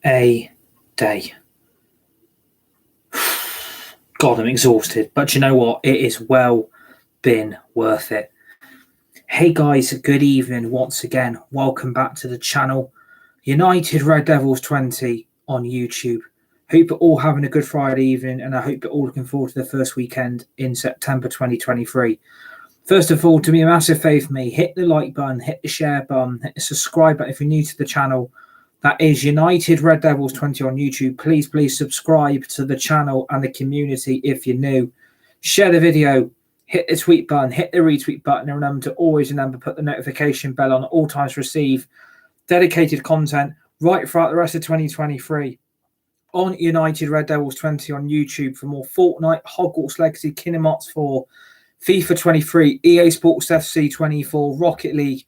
a day. God, I'm exhausted. But you know what? It is well been worth it. Hey guys, good evening once again. Welcome back to the channel. United Red Devils 20 on YouTube. Hope you're all having a good Friday evening, and I hope you're all looking forward to the first weekend in September 2023. First of all, do me a massive favour for me, hit the like button, hit the share button, hit the subscribe button if you're new to the channel. That is United Red Devils 20 on YouTube. Please subscribe to the channel and the community if you're new. Share the video, hit the tweet button, hit the retweet button, and remember to put the notification bell on all times to receive dedicated content right throughout the rest of 2023 on United Red Devils 20 on YouTube for more Fortnite, Hogwarts Legacy, Kinemats 4, FIFA 23, EA Sports FC 24, Rocket League,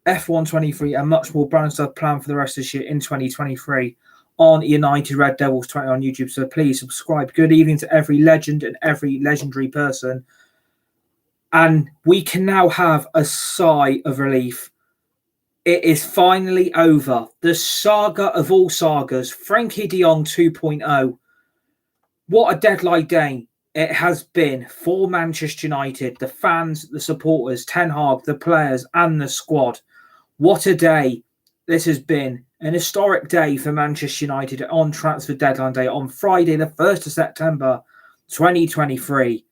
F1 23, and much more brand stuff planned for the rest of this year in 2023 on United Red Devils 20 on YouTube. So please subscribe. Good evening to every legend and every legendary person. And we can now have a sigh of relief. It is finally over. The saga of all sagas, Frankie de Jong 2.0. What a deadline day it has been for Manchester United, the fans, the supporters, Ten Hag, the players, and the squad. What a day this has been. An historic day for Manchester United on transfer deadline day on Friday, the 1st of September, 2023.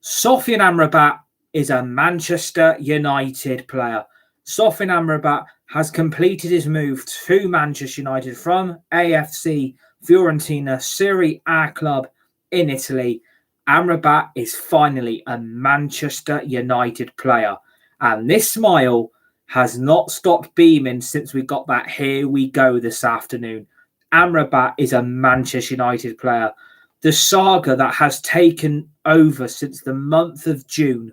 Sofyan Amrabat is a Manchester United player. Sofyan Amrabat has completed his move to Manchester United from AFC Fiorentina, Serie A club in Italy. Amrabat is finally a Manchester United player. And this smile has not stopped beaming since we got that "here we go" this afternoon. Amrabat is a Manchester United player. The saga that has taken over since the month of June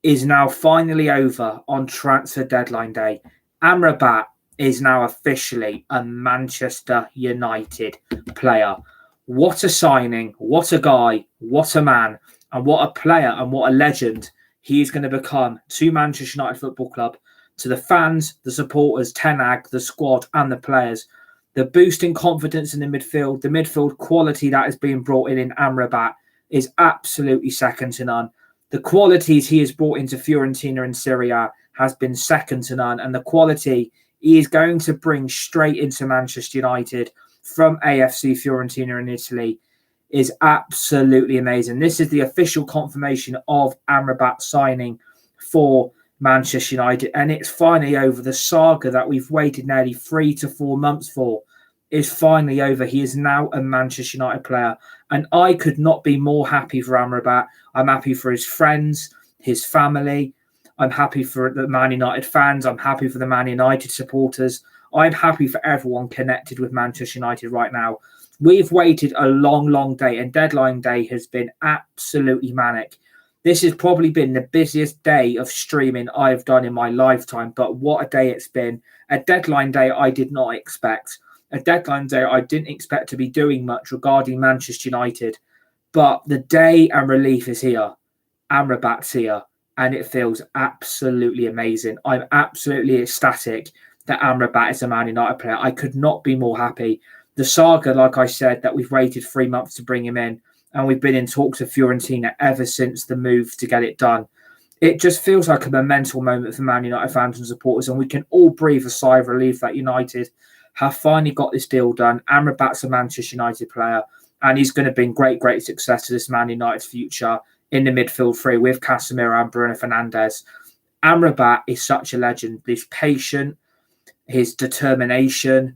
is now finally over on transfer deadline day. Amrabat is now officially a Manchester United player. What a signing, what a guy, what a man, and what a player and what a legend he is going to become to Manchester United Football Club, to the fans, the supporters, Ten Hag, the squad, and the players. The boost in confidence in the midfield quality that is being brought in Amrabat is absolutely second to none. The qualities he has brought into Fiorentina and Serie A has been second to none, and the quality he is going to bring straight into Manchester United from AFC Fiorentina in Italy is absolutely amazing. This is the official confirmation of Amrabat signing for Manchester United, and it's finally over. The saga that we've waited nearly 3 to 4 months for is finally over. He is now a Manchester United player, and I could not be more happy for Amrabat. I'm happy for his friends, his family. I'm happy for the Man United fans. I'm happy for the Man United supporters. I'm happy for everyone connected with Manchester United right now. We've waited a long day, and deadline day has been absolutely manic. This has probably been the busiest day of streaming I've done in my lifetime, but what a day it's been. A deadline day I did not expect. A deadline day I didn't expect to be doing much regarding Manchester United. But the day and relief is here. Amrabat's here, and it feels absolutely amazing. I'm absolutely ecstatic that Amrabat is a Man United player. I could not be more happy. The saga, like I said, that we've waited 3 months to bring him in, and we've been in talks with Fiorentina ever since the move to get it done. It just feels like a monumental moment for Man United fans and supporters, and we can all breathe a sigh of relief that United have finally got this deal done. Amrabat's a Manchester United player, and he's going to bring great success to this Man United future in the midfield three with Casemiro and Bruno Fernandes. Amrabat is such a legend. He's patient, his determination,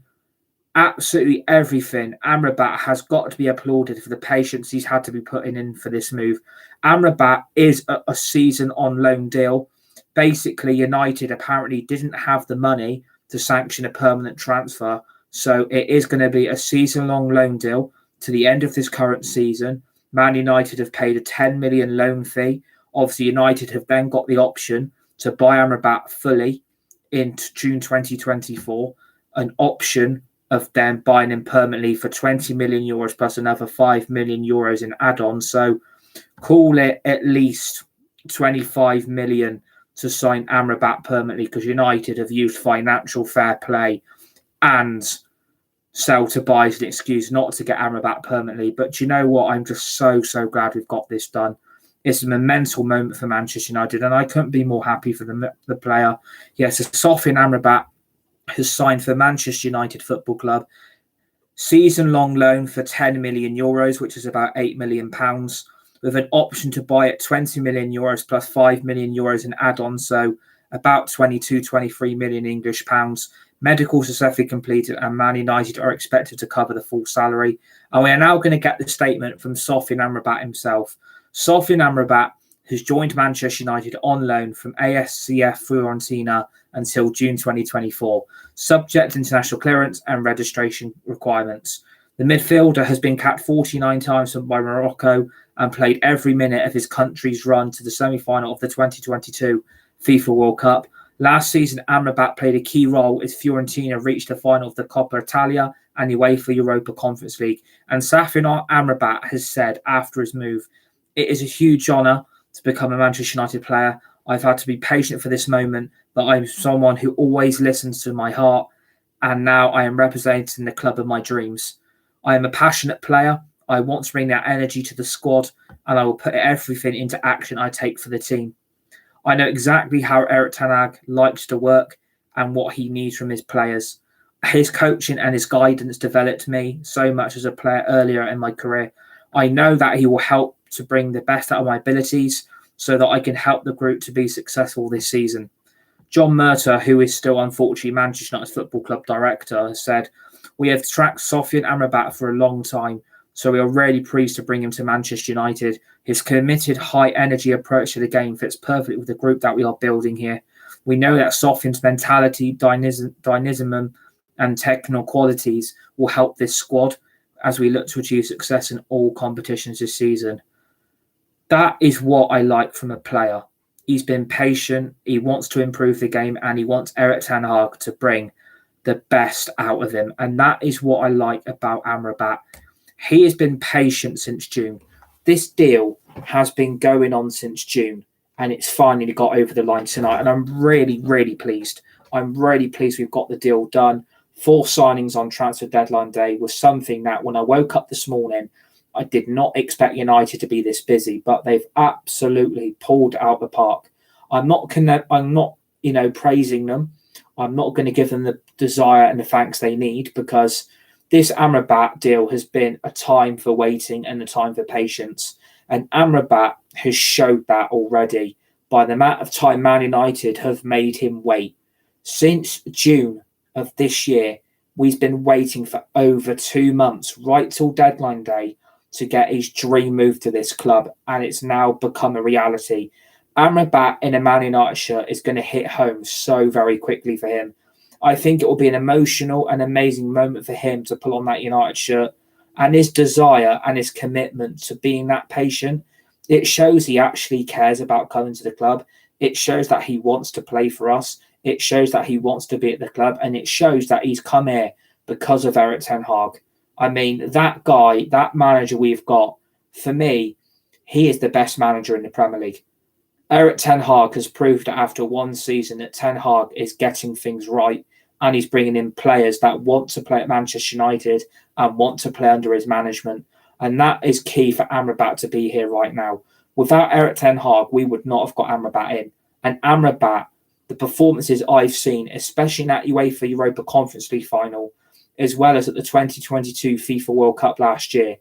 absolutely everything. Amrabat has got to be applauded for the patience he's had to be putting in for this move. Amrabat is a season on loan deal. Basically, United apparently didn't have the money to sanction a permanent transfer, so it is going to be a season-long loan deal to the end of this current season. Man United have paid a 10 million loan fee. Obviously, United have then got the option to buy Amrabat fully in June 2024, an option of them buying him permanently for 20 million euros plus another 5 million euros in add-ons. So call it at least 25 million to sign Amrabat permanently, because United have used financial fair play and sell to buy as an excuse not to get Amrabat permanently. But do you know what? I'm just so glad we've got this done. It's a monumental moment for Manchester United, and I couldn't be more happy for the player. Yes, Sofyan Amrabat has signed for Manchester United Football Club. Season-long loan for €10 million, which is about £8 million, with an option to buy at €20 million plus €5 million in add-ons, so about 23 million English pounds. Medicals are safely completed, and Man United are expected to cover the full salary. And we are now going to get the statement from Sofyan Amrabat himself. Sofyan Amrabat has joined Manchester United on loan from ACF Fiorentina until June 2024, subject to international clearance and registration requirements. The midfielder has been capped 49 times by Morocco and played every minute of his country's run to the semi-final of the 2022 FIFA World Cup. Last season, Amrabat played a key role as Fiorentina reached the final of the Coppa Italia and UEFA Europa Conference League. And Sofyan Amrabat has said after his move, "It is a huge honour to become a Manchester United player. I've had to be patient for this moment, but I'm someone who always listens to my heart, and now I am representing the club of my dreams. I am a passionate player. I want to bring that energy to the squad, and I will put everything into action I take for the team. I know exactly how Erik ten Hag likes to work and what he needs from his players. His coaching and his guidance developed me so much as a player earlier in my career. I know that he will help to bring the best out of my abilities so that I can help the group to be successful this season." John Murtagh, who is still unfortunately Manchester United Football Club director, has said, "We have tracked Sofyan Amrabat for a long time, so we are really pleased to bring him to Manchester United. His committed, high-energy approach to the game fits perfectly with the group that we are building here. We know that Sofyan's mentality, dynamism, and technical qualities will help this squad as we look to achieve success in all competitions this season." That is what I like from a player. He's been patient, he wants to improve the game, and he wants Erik ten Hag to bring the best out of him. And that is what I like about Amrabat. He has been patient since June. This deal has been going on since June, and it's finally got over the line tonight. And I'm really pleased. I'm really pleased we've got the deal done. 4 signings on transfer deadline day was something that when I woke up this morning, I did not expect United to be this busy, but they've absolutely pulled out the park. I'm not praising them. I'm not going to give them the desire and the thanks they need, because this Amrabat deal has been a time for waiting and a time for patience. And Amrabat has showed that already by the amount of time Man United have made him wait. Since June of this year, we've been waiting for over 2 months, right till deadline day, to get his dream move to this club, and it's now become a reality. Amrabat in a Man United shirt is going to hit home so very quickly for him. I think it will be an emotional and amazing moment for him to pull on that United shirt, and his desire and his commitment to being that patient, it shows he actually cares about coming to the club. It shows that he wants to play for us. It shows that he wants to be at the club, and it shows that he's come here because of Erik ten Hag. I mean, that guy, that manager we've got, for me, he is the best manager in the Premier League. Erik ten Hag has proved that after 1 season that ten Hag is getting things right, and he's bringing in players that want to play at Manchester United and want to play under his management. And that is key for Amrabat to be here right now. Without Erik ten Hag, we would not have got Amrabat in. And Amrabat, the performances I've seen, especially in that UEFA Europa Conference League final, as well as at the 2022 FIFA World Cup last year,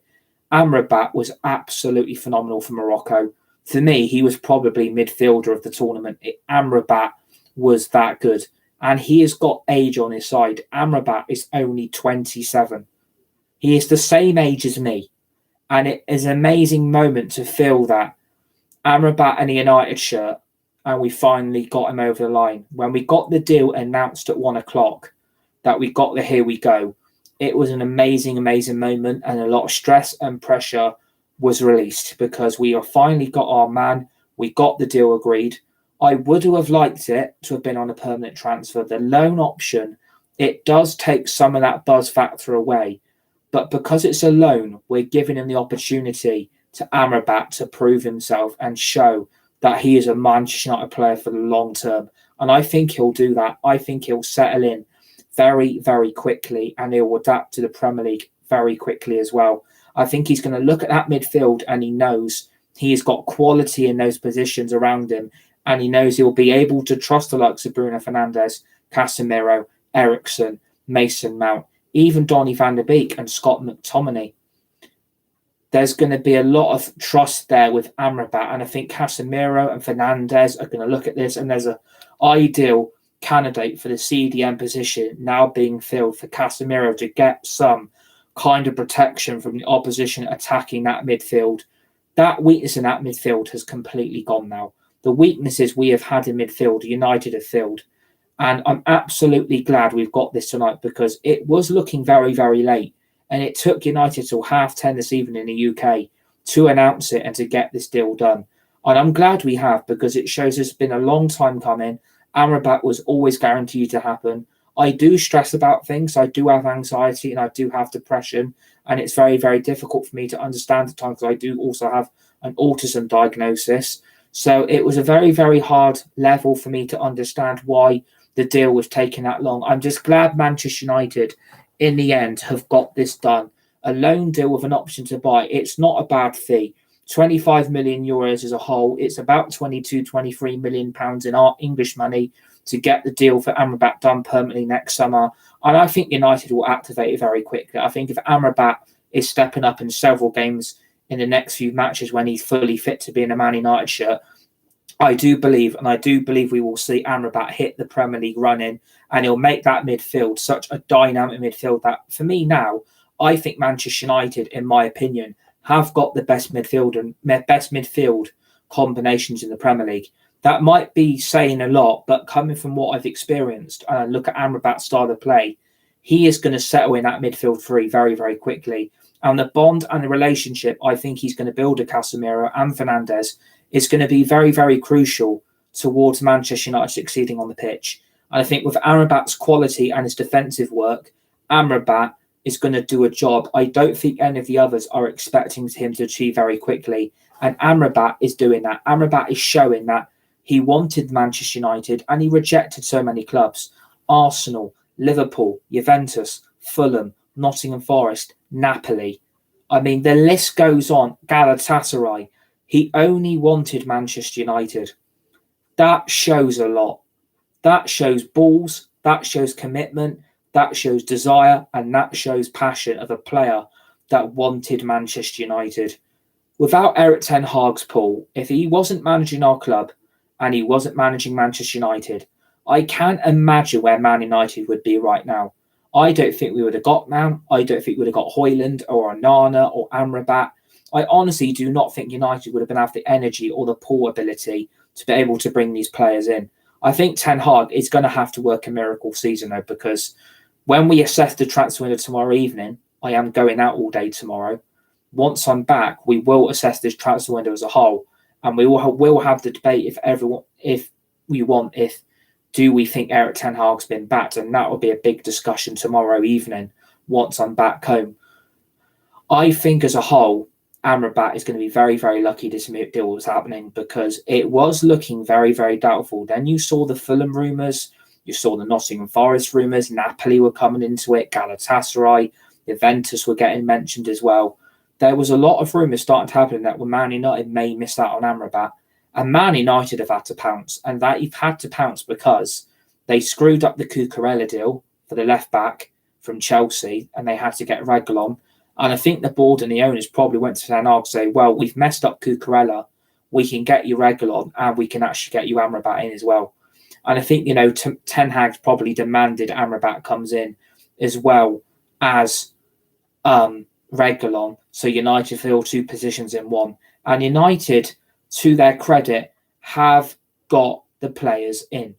Amrabat was absolutely phenomenal for Morocco. For me, he was probably midfielder of the tournament. Amrabat was that good. And he has got age on his side. Amrabat is only 27. He is the same age as me. And it is an amazing moment to feel that Amrabat in a United shirt, and we finally got him over the line. When we got the deal announced at 1 o'clock, that we got the here we go, it was an amazing moment, and a lot of stress and pressure was released because we have finally got our man. We got the deal agreed. I would have liked it to have been on a permanent transfer. The loan option, it does take some of that buzz factor away, but because it's a loan, we're giving him the opportunity to Amrabat to prove himself and show that he is a Manchester United player for the long term. And I think he'll do that. I think he'll settle in very, very quickly, and he'll adapt to the Premier League very quickly as well. I think he's going to look at that midfield and he knows he's got quality in those positions around him, and he knows he'll be able to trust the likes of Bruno Fernandes, Casemiro, Eriksen, Mason Mount, even Donny van der Beek and Scott McTominay. There's going to be a lot of trust there with Amrabat, and I think Casemiro and Fernandes are going to look at this, and there's an ideal candidate for the CDM position now being filled for Casemiro to get some kind of protection from the opposition attacking that midfield. That weakness in that midfield has completely gone now. The weaknesses we have had in midfield, United have filled. And I'm absolutely glad we've got this tonight, because it was looking very, very late. And it took United till 10:30 this evening in the UK to announce it and to get this deal done. And I'm glad we have, because it shows it's been a long time coming. Amrabat was always guaranteed to happen. I do stress about things. I do have anxiety and I do have depression. And it's very, very difficult for me to understand at times, because I do also have an autism diagnosis. So it was a very, very hard level for me to understand why the deal was taking that long. I'm just glad Manchester United, in the end, have got this done. A loan deal with an option to buy. It's not a bad fee. 25 million euros as a whole. It's about 22, 23 million pounds in our English money to get the deal for Amrabat done permanently next summer. And I think United will activate it very quickly. I think if Amrabat is stepping up in several games in the next few matches when he's fully fit to be in a Man United shirt, I do believe we will see Amrabat hit the Premier League running, and he'll make that midfield such a dynamic midfield that, for me now, I think Manchester United, in my opinion, have got the best midfield combinations in the Premier League. That might be saying a lot, but coming from what I've experienced, and I look at Amrabat's style of play, he is going to settle in that midfield three very, very quickly. And the bond and the relationship I think he's going to build with Casemiro and Fernandes is going to be very, very crucial towards Manchester United succeeding on the pitch. And I think with Amrabat's quality and his defensive work, Amrabat is going to do a job I don't think any of the others are expecting him to achieve very quickly. And Amrabat is doing that. Amrabat is showing that he wanted Manchester United and he rejected so many clubs. Arsenal, Liverpool, Juventus, Fulham, Nottingham Forest, Napoli. I mean, the list goes on. Galatasaray. He only wanted Manchester United. That shows a lot. That shows balls. That shows commitment. That shows desire. And that shows passion of a player that wanted Manchester United. Without Erik ten Hag's pull, if he wasn't managing our club and he wasn't managing Manchester United, I can't imagine where Man United would be right now. I don't think we would have got Mount. I don't think we would have got Højlund or Onana or Amrabat. I honestly do not think United would have been have the energy or the pull ability to be able to bring these players in. I think Ten Hag is going to have to work a miracle season, though, because when we assess the transfer window tomorrow evening, I am going out all day tomorrow. Once I'm back, we will assess this transfer window as a whole, and we will have the debate if we think Erik ten Hag's been backed, and that will be a big discussion tomorrow evening once I'm back home. I think as a whole, Amrabat is going to be very, very lucky this deal was happening, because it was looking very, very doubtful. Then you saw the Fulham rumours, you saw the Nottingham Forest rumours, Napoli were coming into it, Galatasaray, Juventus were getting mentioned as well. There was a lot of rumours starting to happen that Man United may miss out on Amrabat. And Man United have had to pounce, and they've had to pounce because they screwed up the Cucurella deal for the left back from Chelsea, and they had to get Reguilon. And I think the board and the owners probably went to Ten Hag and say, well, we've messed up Cucurella, we can get you Reguilon, and we can actually get you Amrabat in as well. And I think, Ten Hag's probably demanded Amrabat comes in as well as Reguilon, so United fill two positions in one. And United, to their credit, have got the players in.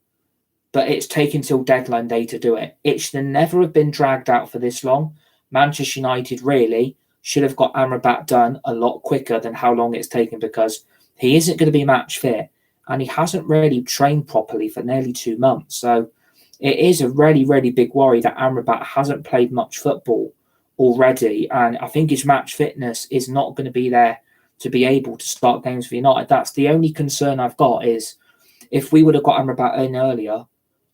But it's taken till deadline day to do it. It should never have been dragged out for this long. Manchester United really should have got Amrabat done a lot quicker than how long it's taken, because he isn't going to be match fit and he hasn't really trained properly for nearly 2 months. So it is a really, really big worry that Amrabat hasn't played much football already. And I think his match fitness is not going to be there to be able to start games for United. That's the only concern I've got, is if we would have got Amrabat in earlier,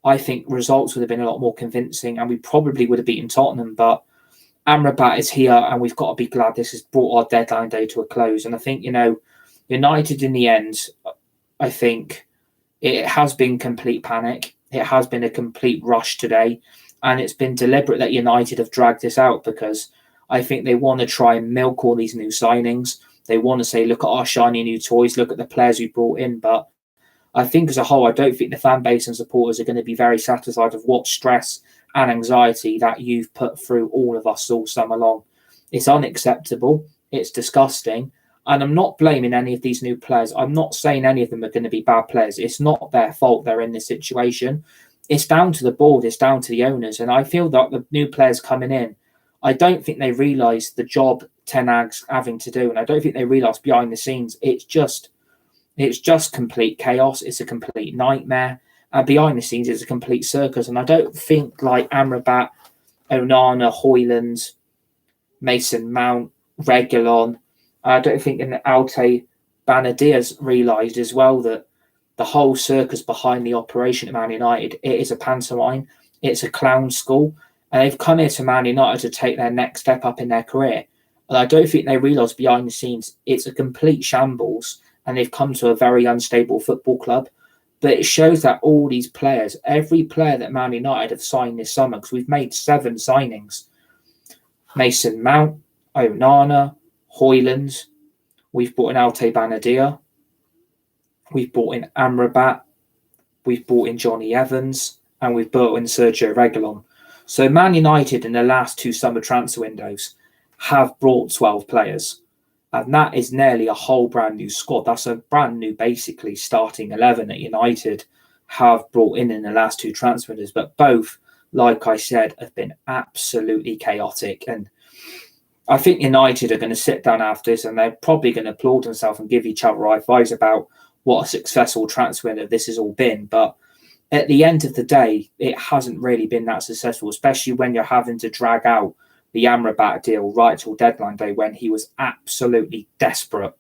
I think results would have been a lot more convincing and we probably would have beaten Tottenham. But Amrabat is here and we've got to be glad this has brought our deadline day to a close. And I think, United in the end, I think it has been complete panic. It has been a complete rush today. And it's been deliberate that United have dragged this out because I think they want to try and milk all these new signings. They want to say, look at our shiny new toys, look at the players we brought in. But I think as a whole, I don't think the fan base and supporters are going to be very satisfied of what stress and anxiety that you've put through all of us all summer long. It's unacceptable. It's disgusting. And I'm not blaming any of these new players. I'm not saying any of them are going to be bad players. It's not their fault they're in this situation. It's down to the board. It's down to the owners. And I feel that the new players coming in, I don't think they realise the job Ten Hag's having to do. And I don't think they realise behind the scenes, it's just complete chaos. It's a complete nightmare. And behind the scenes, it's a complete circus. And I don't think like Amrabat, Onana, Højlund, Mason Mount, Reguilon, I don't think Altay Banadia's realised as well that the whole circus behind the operation at Man United, it is a pantomime. It's a clown school. And they've come here to Man United to take their next step up in their career. And I don't think they realise behind the scenes, it's a complete shambles. And they've come to a very unstable football club. But it shows that all these players, every player that Man United have signed this summer, because we've made 7 signings. Mason Mount, Onana, Højlund, we've brought in Altay Banadia, we've brought in Amrabat, we've brought in Johnny Evans, and we've brought in Sergio Reguilon. So Man United in the last 2 summer transfer windows have brought 12 players. And that is nearly a whole brand new squad. That's a brand new, basically, starting 11 that United have brought in the last 2 transfer windows. But both, like I said, have been absolutely chaotic. And I think United are going to sit down after this and they're probably going to applaud themselves and give each other high fives about what a successful transfer window this has all been. But at the end of the day, it hasn't really been that successful, especially when you're having to drag out the Amrabat deal right till deadline day when he was absolutely desperate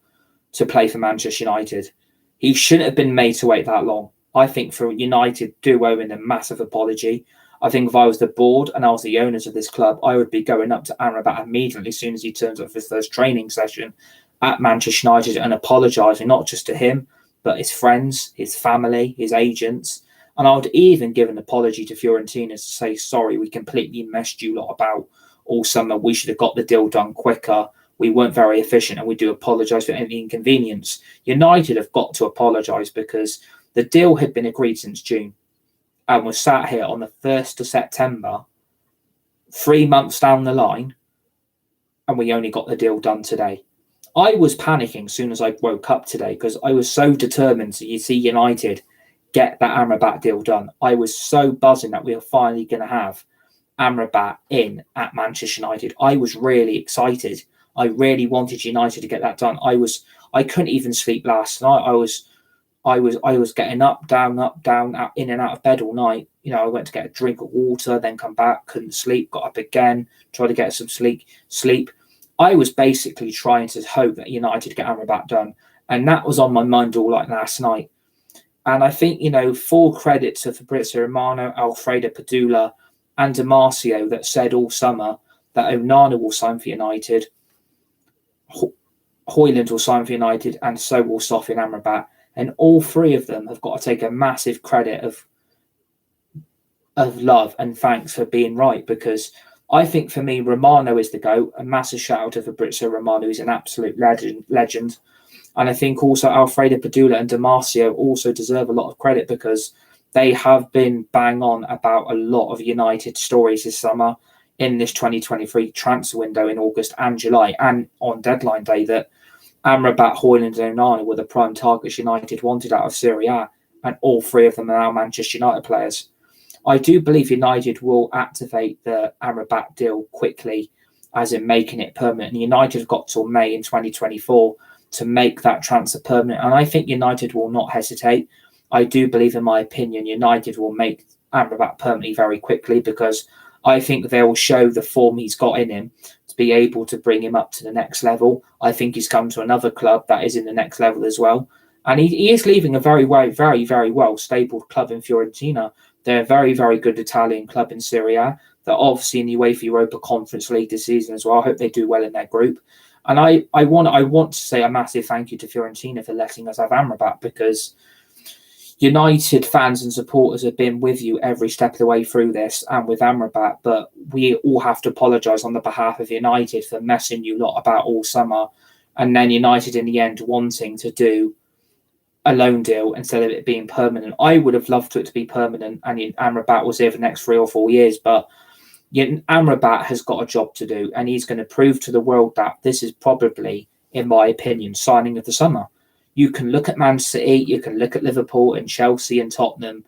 to play for Manchester United. He shouldn't have been made to wait that long. I think for United do owe him a massive apology. I think if I was the board and I was the owners of this club, I would be going up to Amrabat immediately as soon as he turns up for his first training session at Manchester United and apologising not just to him, but his friends, his family, his agents. And I would even give an apology to Fiorentina to say, sorry, we completely messed you lot about all summer. We should have got the deal done quicker. We weren't very efficient and we do apologise for any inconvenience. United have got to apologise because the deal had been agreed since June and was sat here on the 1st of September, 3 months down the line, and we only got the deal done today. I was panicking as soon as I woke up today because I was so determined to see United get that Amrabat deal done. I was so buzzing that we were finally going to have Amrabat in at Manchester United. I was really excited. I really wanted United to get that done. I couldn't even sleep last night. I was getting up, down, out, in and out of bed all night. I went to get a drink of water, then come back, couldn't sleep, got up again, tried to get some sleep. I was basically trying to hope that United get Amrabat done. And that was on my mind all like last night. And I think, full credit to Fabrizio Romano, Alfredo Padula, and Damasio that said all summer that Onana will sign for United, Højlund will sign for United, and so will Sofyan Amrabat. And all 3 of them have got to take a massive credit of love and thanks for being right, because I think for me, Romano is the GOAT. A massive shout out to Fabrizio Romano. He's an absolute legend. And I think also Alfredo Padula and Damasio also deserve a lot of credit because they have been bang on about a lot of United stories this summer in this 2023 transfer window in August and July and on deadline day that Amrabat, Højlund and Onana were the prime targets United wanted out of Serie A, and all 3 of them are now Manchester United players. I do believe United will activate the Amrabat deal quickly, as in making it permanent. And United have got till May in 2024 to make that transfer permanent. And I think United will not hesitate. I do believe, in my opinion, United will make Amrabat permanently very quickly because I think they will show the form he's got in him to be able to bring him up to the next level. I think he's come to another club that is in the next level as well. And he is leaving a very, very, very well stable club in Fiorentina. They're a very, very good Italian club in Serie A. They're obviously in the UEFA Europa Conference League this season as well. I hope they do well in their group. And I want to say a massive thank you to Fiorentina for letting us have Amrabat, because United fans and supporters have been with you every step of the way through this and with Amrabat, but we all have to apologise on the behalf of United for messing you lot about all summer, and then United in the end wanting to do a loan deal instead of it being permanent. I would have loved for it to be permanent and Amrabat was here for the next 3 or 4 years, but Amrabat has got a job to do, and he's going to prove to the world that this is probably, in my opinion, signing of the summer. You can look at Man City, you can look at Liverpool and Chelsea and Tottenham.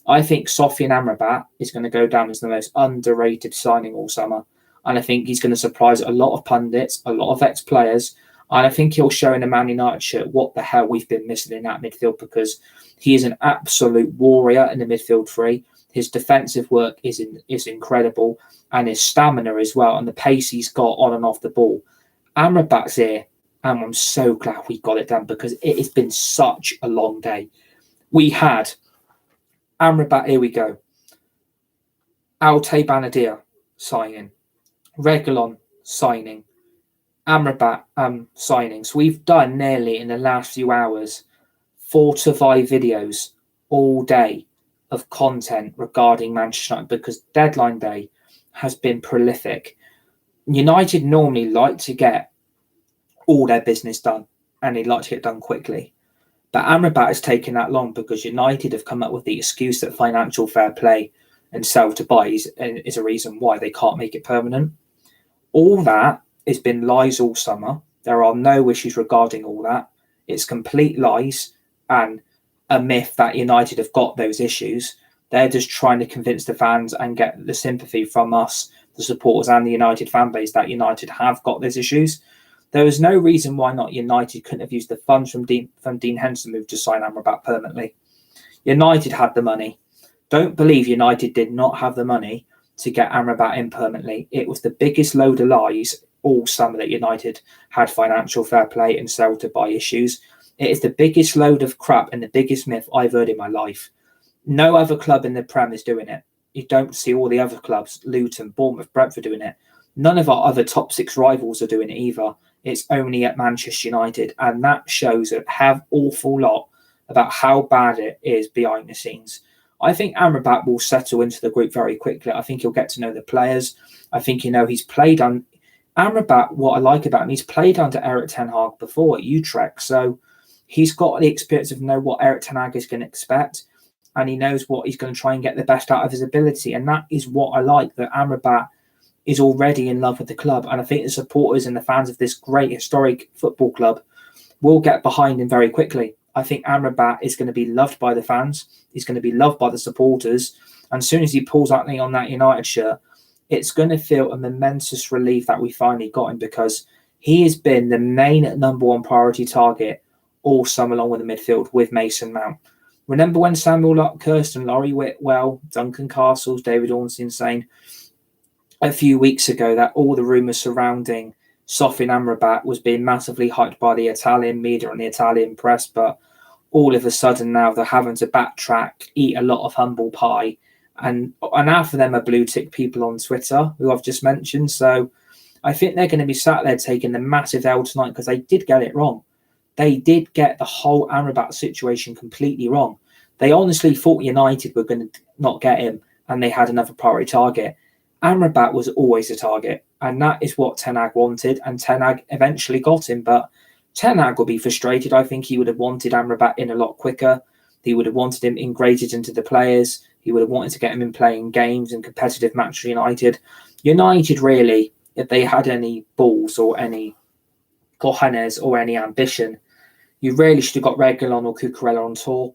I think Sofyan Amrabat is going to go down as the most underrated signing all summer, and I think he's going to surprise a lot of pundits, a lot of ex-players, and I think he'll show in a Man United shirt what the hell we've been missing in that midfield, because he is an absolute warrior in the midfield three. His defensive work is incredible, and his stamina as well, and the pace he's got on and off the ball. Amrabat's here, and I'm so glad we got it done, because it has been such a long day. We had Amrabat, here we go. Altay Banadir signing. Reguilon signing. Amrabat signing. So we've done nearly in the last few hours 4 to 5 videos all day of content regarding Manchester United, because deadline day has been prolific. United normally like to get all their business done, and they like to get it done quickly. But Amrabat has taken that long because United have come up with the excuse that financial fair play and sell to buy is a reason why they can't make it permanent. All that has been lies all summer. There are no issues regarding all that. It's complete lies and a myth that United have got those issues. They're just trying to convince the fans and get the sympathy from us, the supporters and the United fan base, that United have got those issues. There is no reason why not United couldn't have used the funds from Dean Henderson move to sign Amrabat permanently. United had the money. Don't believe United did not have the money to get Amrabat in permanently. It was the biggest load of lies all summer that United had financial fair play and sell to buy issues. It is the biggest load of crap and the biggest myth I've heard in my life. No other club in the Prem is doing it. You don't see all the other clubs, Luton, Bournemouth, Brentford, doing it. None of our other top 6 rivals are doing it either. It's only at Manchester United, and that shows a awful lot about how bad it is behind the scenes. I think Amrabat will settle into the group very quickly. I think he'll get to know the players. I think, he's played on Amrabat. What I like about him, he's played under Erik ten Hag before at Utrecht, so he's got the experience of know what Erik ten Hag is going to expect, and he knows what he's going to try and get the best out of his ability. And that is what I like, that Amrabat is already in love with the club. And I think the supporters and the fans of this great historic football club will get behind him very quickly. I think Amrabat is going to be loved by the fans. He's going to be loved by the supporters. And as soon as he pulls out on that United shirt, it's going to feel a momentous relief that we finally got him, because he has been the main number 1 priority target all summer long with the midfield with Mason Mount. Remember when Samuel Kirsten, Laurie Whitwell, Duncan Castles, David Ornstein saying a few weeks ago that all the rumours surrounding Sofyan Amrabat was being massively hyped by the Italian media and the Italian press, but all of a sudden now they're having to backtrack, eat a lot of humble pie, and half of them are blue tick people on Twitter who I've just mentioned. So I think they're going to be sat there taking the massive L tonight, because they did get it wrong. They did get the whole Amrabat situation completely wrong. They honestly thought United were going to not get him, and they had another priority target. Amrabat was always a target, and that is what Ten Hag wanted, and Ten Hag eventually got him. But Ten Hag will be frustrated. I think he would have wanted Amrabat in a lot quicker. He would have wanted him integrated into the players. He would have wanted to get him in playing games and competitive matches for United. United, really, if they had any balls or any cojones or any ambition, you really should have got Reguilon or Cucurella on tour.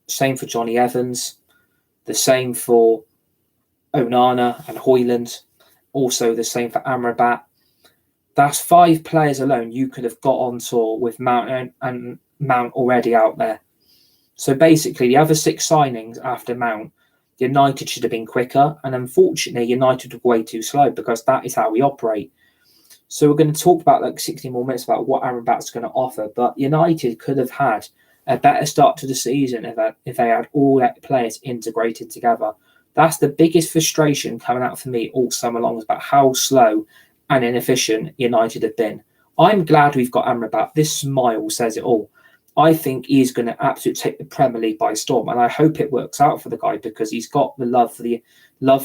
Same for Johnny Evans. The same for Onana and Højlund. Also the same for Amrabat. That's 5 players alone you could have got on tour with Mount and Mount already out there. So basically the other 6 signings after Mount, United should have been quicker, and unfortunately United were way too slow, because that is how we operate. So we're going to talk about like 60 more minutes about what Amrabat's going to offer, but United could have had a better start to the season if they had all their players integrated together. That's the biggest frustration coming out for me all summer long, is about how slow and inefficient United have been. I'm glad we've got Amrabat. This smile says it all. I think he's going to absolutely take the Premier League by storm, and I hope it works out for the guy, because he's got the love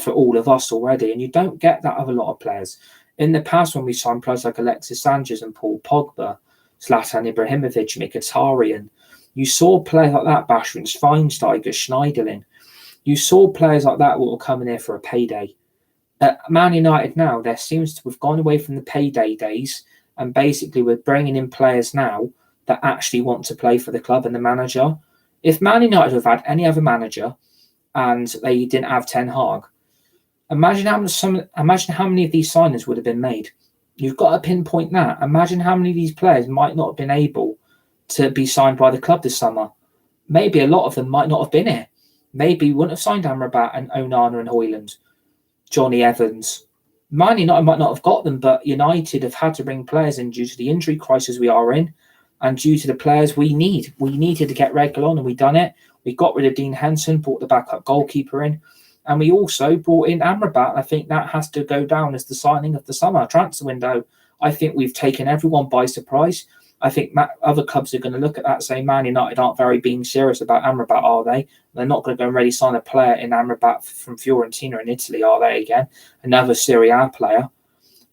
for all of us already, and you don't get that of a lot of players. In the past, when we signed players like Alexis Sanchez and Paul Pogba, Zlatan Ibrahimovic, Mkhitaryan, you saw players like that, Bastian Schweinsteiger, Schneiderlin. You saw players like that will come in here for a payday. At Man United now, we've gone away from the payday days, and basically we're bringing in players now that actually want to play for the club and the manager. If Man United have had any other manager and they didn't have Ten Hag, imagine how many of these signings would have been made. You've got to pinpoint that. Imagine how many of these players might not have been able to be signed by the club this summer. Maybe a lot of them might not have been here. Maybe we wouldn't have signed Amrabat and Onana and Højlund, Johnny Evans. Man United might not have got them, but United have had to bring players in due to the injury crisis we are in, and due to the players we need. We needed to get Reguilon, and we done it. We got rid of Dean Henson, brought the backup goalkeeper in, and we also brought in Amrabat. I think that has to go down as the signing of the summer transfer window. I think we've taken everyone by surprise. I think other clubs are going to look at that and say, Man United aren't very being serious about Amrabat, are they? They're not going to go and really sign a player in Amrabat from Fiorentina in Italy, are they again? Another Serie A player.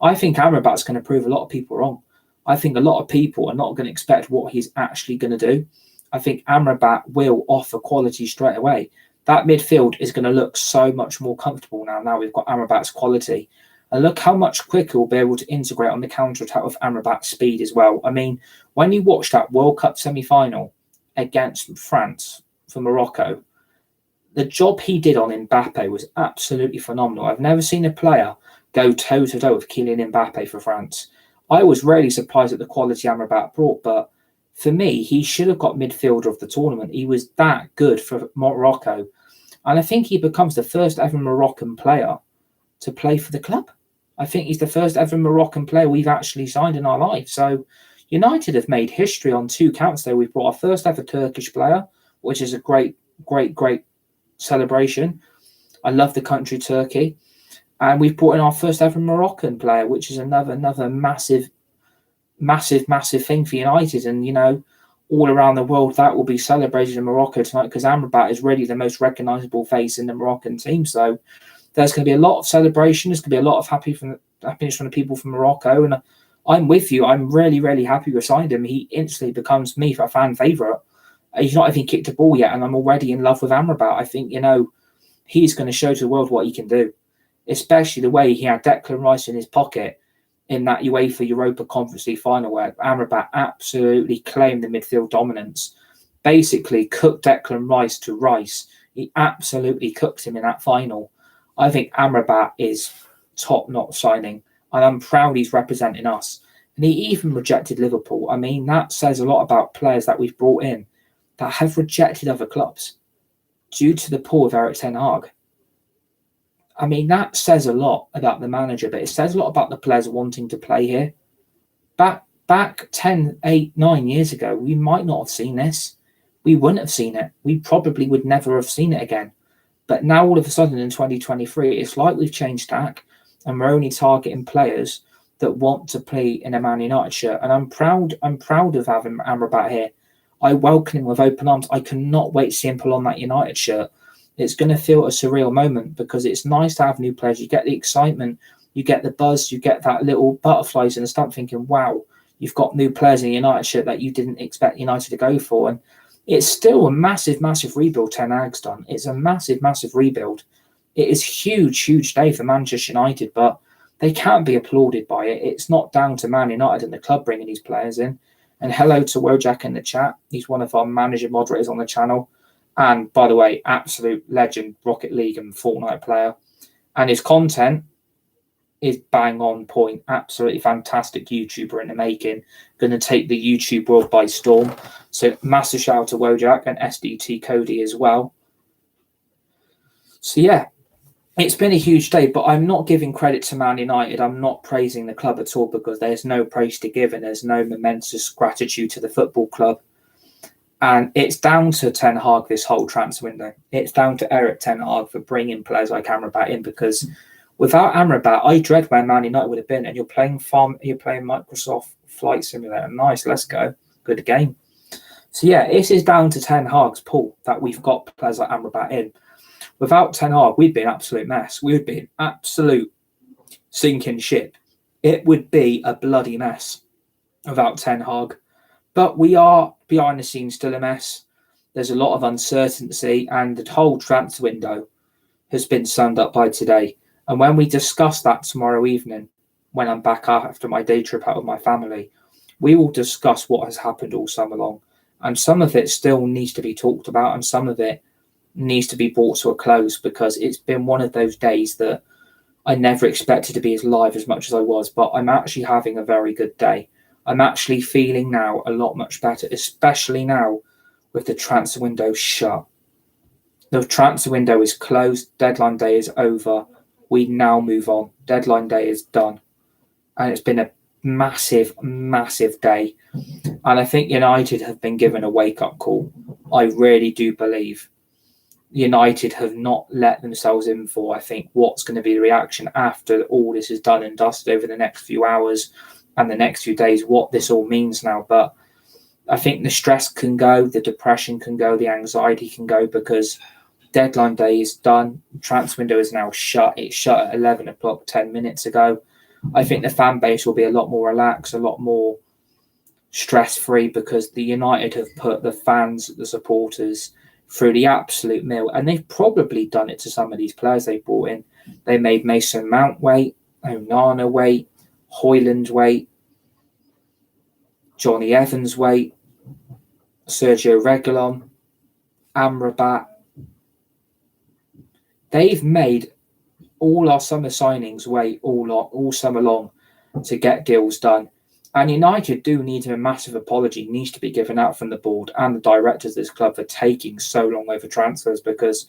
I think Amrabat's going to prove a lot of people wrong. I think a lot of people are not going to expect what he's actually going to do. I think Amrabat will offer quality straight away. That midfield is going to look so much more comfortable now we've got Amrabat's quality. And look how much quicker we'll be able to integrate on the counter-attack with Amrabat's speed as well. I mean, when you watch that World Cup semi-final against France for Morocco, the job he did on Mbappe was absolutely phenomenal. I've never seen a player go toe-to-toe with Kylian Mbappe for France. I was really surprised at the quality Amrabat brought, but for me, he should have got midfielder of the tournament. He was that good for Morocco. And I think he becomes the first ever Moroccan player to play for the club. I think he's the first ever Moroccan player we've actually signed in our life. So United have made history on two counts there. We've brought our first ever Turkish player, which is a great celebration. I love the country Turkey. And we've brought in our first ever Moroccan player, which is another massive thing for United. And, you know, all around the world, that will be celebrated in Morocco tonight, because Amrabat is really the most recognisable face in the Moroccan team. So there's going to be a lot of celebration. There's going to be a lot of happiness from the people from Morocco. And I'm with you. I'm really, really happy we signed him. He instantly becomes me a fan favourite. He's not even kicked a ball yet, and I'm already in love with Amrabat. I think, you know, he's going to show to the world what he can do, especially the way he had Declan Rice in his pocket in that UEFA Europa Conference League final, where Amrabat absolutely claimed the midfield dominance, basically cooked Declan Rice to rice. He absolutely cooked him in that final. I think Amrabat is top-notch signing, and I'm proud he's representing us. And he even rejected Liverpool. I mean, that says a lot about players that we've brought in that have rejected other clubs due to the pull of Erik Ten Hag. I mean, that says a lot about the manager, but it says a lot about the players wanting to play here. Back 10, 8, 9 years ago, we might not have seen this. We wouldn't have seen it. We probably would never have seen it again. But now all of a sudden in 2023, it's like we've changed tack, and we're only targeting players that want to play in a Man United shirt. And I'm proud of having Amrabat here. I welcome him with open arms. I cannot wait to see him pull on that United shirt. It's going to feel a surreal moment, because it's nice to have new players. You get the excitement, you get the buzz, you get that little butterflies in the stomach thinking, wow, you've got new players in the United shirt that you didn't expect United to go for. And it's still a massive rebuild Ten Hag's done. It's a massive rebuild. It is huge day for Manchester United, but they can't be applauded by it. It's not down to Man United and the club bringing these players in. And hello to Wojak in the chat. He's one of our manager moderators on the channel. And by the way, absolute legend, Rocket League and Fortnite player. And his content is bang on point. Absolutely fantastic YouTuber in the making. Going to take the YouTube world by storm. So massive shout out to Wojak and SDT Cody as well. So yeah, it's been a huge day, but I'm not giving credit to Man United. I'm not praising the club at all, because there's no praise to give and there's no momentous gratitude to the football club. And it's down to Ten Hag this whole transfer window. It's down to Erik Ten Hag for bringing players like Amrabat in, because without Amrabat, I dread where Man United would have been. And you're playing Microsoft Flight Simulator. Nice, let's go. Good game. So yeah, this is down to Ten Hag's pull that we've got players like Amrabat in. Without Ten Hag, we'd be an absolute mess. We would be an absolute sinking ship. It would be a bloody mess without Ten Hag. But we are, behind the scenes, still a mess. There's a lot of uncertainty, and the whole transfer window has been summed up by today. And when we discuss that tomorrow evening, when I'm back after my day trip out with my family, we will discuss what has happened all summer long. And some of it still needs to be talked about, and some of it needs to be brought to a close, because it's been one of those days that I never expected to be as live as much as I was. But I'm actually having a very good day. I'm actually feeling now a lot much better, especially now with the transfer window shut. The transfer window is closed. Deadline day is over. We now move on. Deadline day is done. And it's been a massive, massive day. And I think United have been given a wake-up call. I really do believe United have not let themselves in for, I think, what's going to be the reaction after all this is done and dusted over the next few hours and the next few days, what this all means now. But I think the stress can go, the depression can go, the anxiety can go, because deadline day is done. Transfer window is now shut. It's shut at 11 o'clock, 10 minutes ago. I think the fan base will be a lot more relaxed, a lot more stress-free, because the United have put the fans, the supporters, through the absolute mill. And they've probably done it to some of these players they brought in. They made Mason Mount wait, Onana wait, Højlund wait, Johnny Evans wait, Sergio Reguilon, Amrabat. They've made all our summer signings wait all summer long to get deals done. And United do need a massive apology, needs to be given out from the board and the directors of this club for taking so long over transfers, because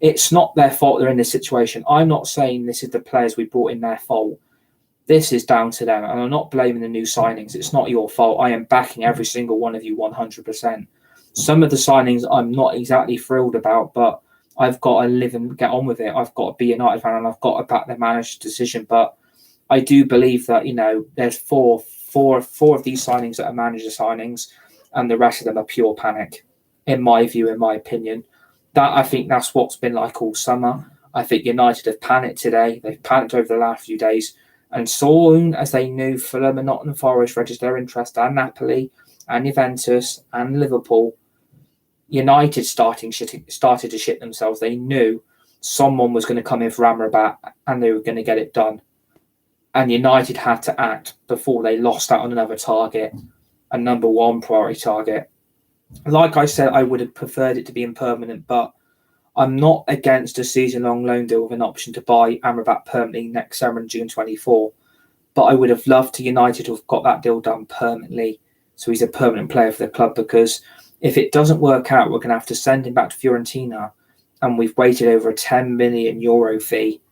it's not their fault they're in this situation. I'm not saying this is the players we brought in their fault. This is down to them, and I'm not blaming the new signings. It's not your fault. I am backing every single one of you 100%. Some of the signings I'm not exactly thrilled about, but I've got to live and get on with it. I've got to be a United fan, and I've got to back the manager's decision. But I do believe that, there's four of these signings that are manager signings, and the rest of them are pure panic, in my view, in my opinion. I think that's what's been like all summer. I think United have panicked today. They've panicked over the last few days. And soon as they knew Fulham and Nottingham Forest registered their interest, and Napoli and Juventus and Liverpool, United started to shit themselves. They knew someone was going to come in for Amrabat and they were going to get it done. And United had to act before they lost out on another target, a number one priority target. Like I said, I would have preferred it to be impermanent, but I'm not against a season-long loan deal with an option to buy Amrabat permanently next summer in June 24. But I would have loved United to have got that deal done permanently, so he's a permanent player for the club, because if it doesn't work out, we're going to have to send him back to Fiorentina, and we've waited over a €10 million fee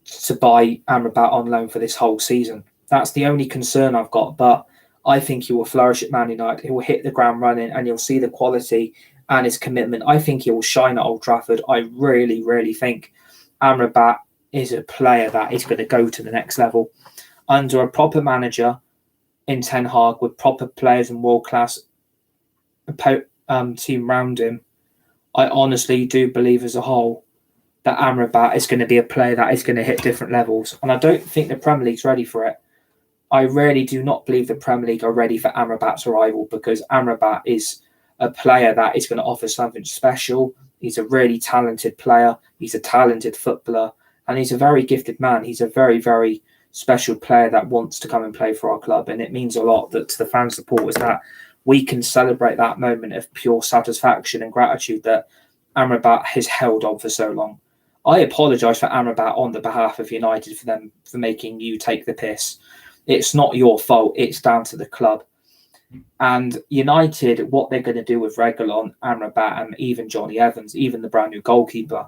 to buy Amrabat on loan for this whole season. That's the only concern I've got, but I think he will flourish at Man United. He will hit the ground running, and you'll see the quality and his commitment. I think he will shine at Old Trafford. I really, really think Amrabat is a player that is going to go to the next level. Under a proper manager in Ten Hag, with proper players and world-class team around him, I honestly do believe as a whole that Amrabat is going to be a player that is going to hit different levels. And I don't think the Premier League's ready for it. I really do not believe the Premier League are ready for Amrabat's arrival, because Amrabat is a player that is going to offer something special. He's a really talented player. He's a talented footballer, and he's a very gifted man. He's a very, very special player that wants to come and play for our club. And it means a lot that to the fan supporters that we can celebrate that moment of pure satisfaction and gratitude that Amrabat has held on for so long. I apologise for Amrabat on the behalf of United for making you take the piss. It's not your fault. It's down to the club. And United, what they're going to do with Reguilon, Amrabat, and even Johnny Evans, even the brand new goalkeeper,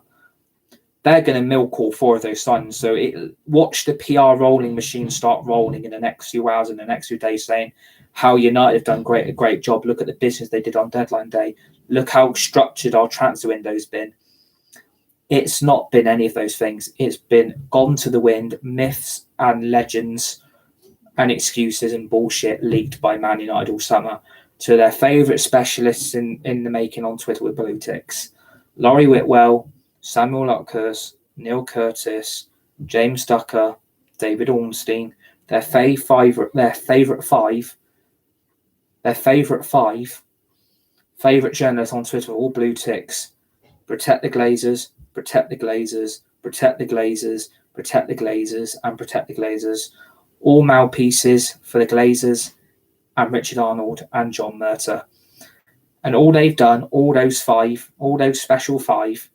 they're going to milk all four of those signings. So watch the PR rolling machine start rolling in the next few hours, in the next few days, saying how United have done a great job. Look at the business they did on deadline day. Look how structured our transfer window's been. It's not been any of those things. It's been gone to the wind, myths and legends and excuses and bullshit leaked by Man United all summer to their favourite specialists in the making on Twitter with blue ticks. Laurie Whitwell, Samuel Luckhurst, Neil Curtis, James Ducker, David Ornstein, their favourite journalists on Twitter, all blue ticks. Protect the Glazers, protect the Glazers, protect the Glazers, protect the Glazers, and protect the Glazers. All mouthpieces for the Glazers and Richard Arnold and John Murtagh. And all they've done, all those special five,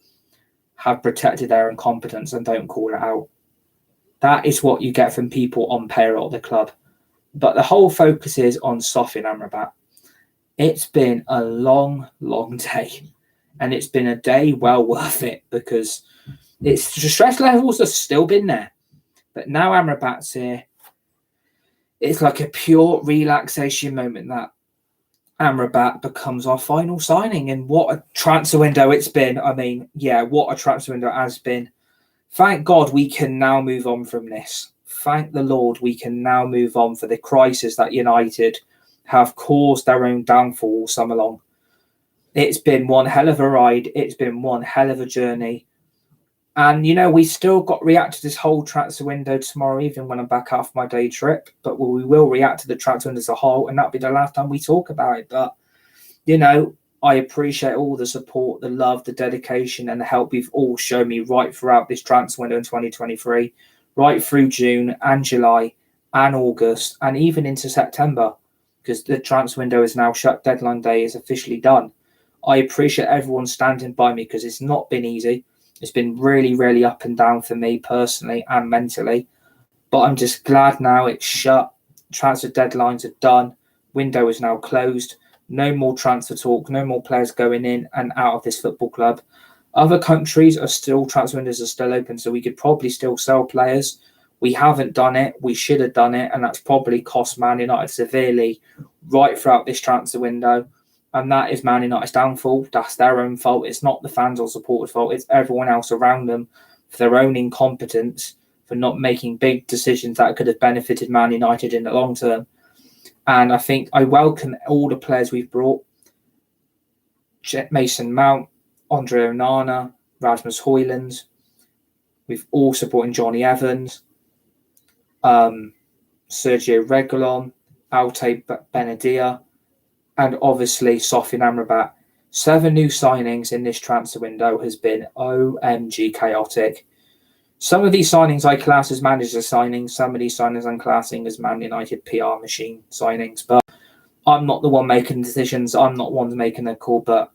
have protected their incompetence and don't call it out. That is what you get from people on payroll at the club. But the whole focus is on Sofyan Amrabat. It's been a long, long day. And it's been a day well worth it because the stress levels have still been there. But now Amrabat's here. It's like a pure relaxation moment that Amrabat becomes our final signing. And what a transfer window it's been. I mean, yeah, what a transfer window it has been. Thank God we can now move on from this. Thank the Lord we can now move on for the crisis that United have caused their own downfall all summer long. It's been one hell of a ride. It's been one hell of a journey. And, we still got to react to this whole transfer window tomorrow evening when I'm back off my day trip. But we will react to the transfer window as a whole, and that'll be the last time we talk about it. But, I appreciate all the support, the love, the dedication, and the help you've all shown me right throughout this transfer window in 2023, right through June and July and August, and even into September, because the transfer window is now shut. Deadline day is officially done. I appreciate everyone standing by me because it's not been easy. It's been really, really up and down for me personally and mentally. But I'm just glad now it's shut. Transfer deadlines are done. Window is now closed. No more transfer talk. No more players going in and out of this football club. Other countries are still, transfer windows are still open, so we could probably still sell players. We haven't done it. We should have done it. And that's probably cost Man United severely right throughout this transfer window. And that is Man United's downfall. That's their own fault. It's not the fans or supporters' fault. It's everyone else around them for their own incompetence, for not making big decisions that could have benefited Man United in the long term. And I think I welcome all the players we've brought. Mason Mount, Andre Onana, Rasmus Højlund. We've also brought in Johnny Evans, Sergio Reguilon, Altay Benadia, and obviously Sofyan Amrabat. 7 new signings in this transfer window has been OMG chaotic. Some of these signings I class as manager signings. Some of these signings I'm classing as Man United PR machine signings. But I'm not the one making decisions. I'm not one making the call. But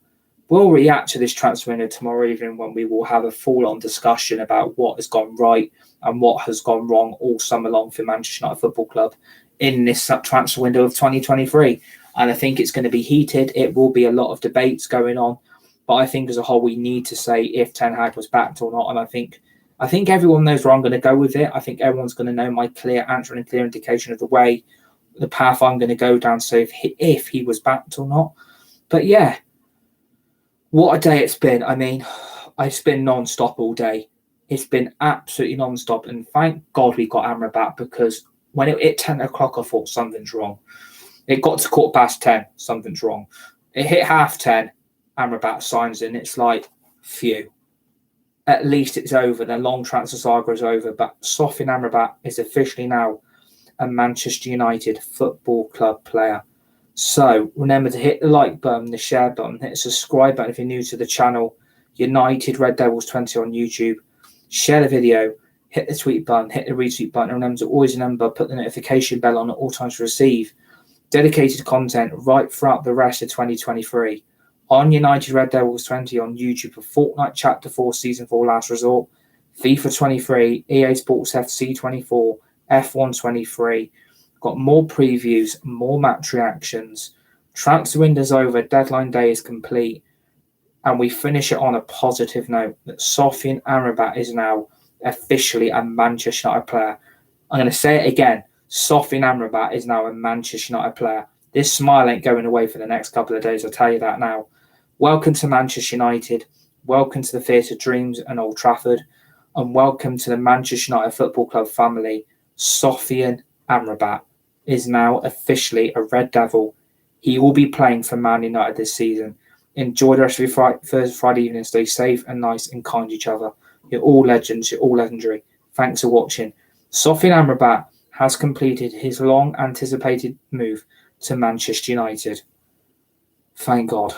we'll react to this transfer window tomorrow evening when we will have a full-on discussion about what has gone right and what has gone wrong all summer long for Manchester United Football Club in this transfer window of 2023. And I think it's going to be heated. It will be a lot of debates going on. But I think as a whole, we need to say if Ten Hag was backed or not. And I think everyone knows where I'm going to go with it. I think everyone's going to know my clear answer and clear indication of the path I'm going to go down. So if he was backed or not. But yeah, what a day it's been. I mean, it's been non-stop all day. It's been absolutely non-stop. And thank God we got Amrabat, because when it hit 10 o'clock, I thought something's wrong. It got to 10:15, something's wrong. It hit 10:30, Amrabat signs in. It's like, phew. At least it's over. The long transfer saga is over. But Sofyan Amrabat is officially now a Manchester United Football Club player. So remember to hit the like button, the share button, hit the subscribe button if you're new to the channel. United Red Devils 20 on YouTube. Share the video. Hit the tweet button. Hit the retweet button. And remember to always put the notification bell on at all times to receive dedicated content right throughout the rest of 2023 on United Red Devils 20 on YouTube for Fortnite Chapter 4 Season 4 Last Resort, FIFA 23, EA Sports FC 24, F1 23. Got more previews, more match reactions. Transfer window's over, deadline day is complete, and we finish it on a positive note that Sofyan Amrabat is now officially a Manchester United player. I'm going to say it again. Sofyan Amrabat is now a Manchester United player. This smile ain't going away for the next couple of days, I'll tell you that now. Welcome to Manchester United. Welcome to the Theatre of Dreams and Old Trafford. And welcome to the Manchester United Football Club family. Sofyan Amrabat is now officially a Red Devil. He will be playing for Man United this season. Enjoy the rest of your Friday evening. Stay safe and nice and kind to each other. You're all legends. You're all legendary. Thanks for watching. Sofyan Amrabat has completed his long-anticipated move to Manchester United. Thank God.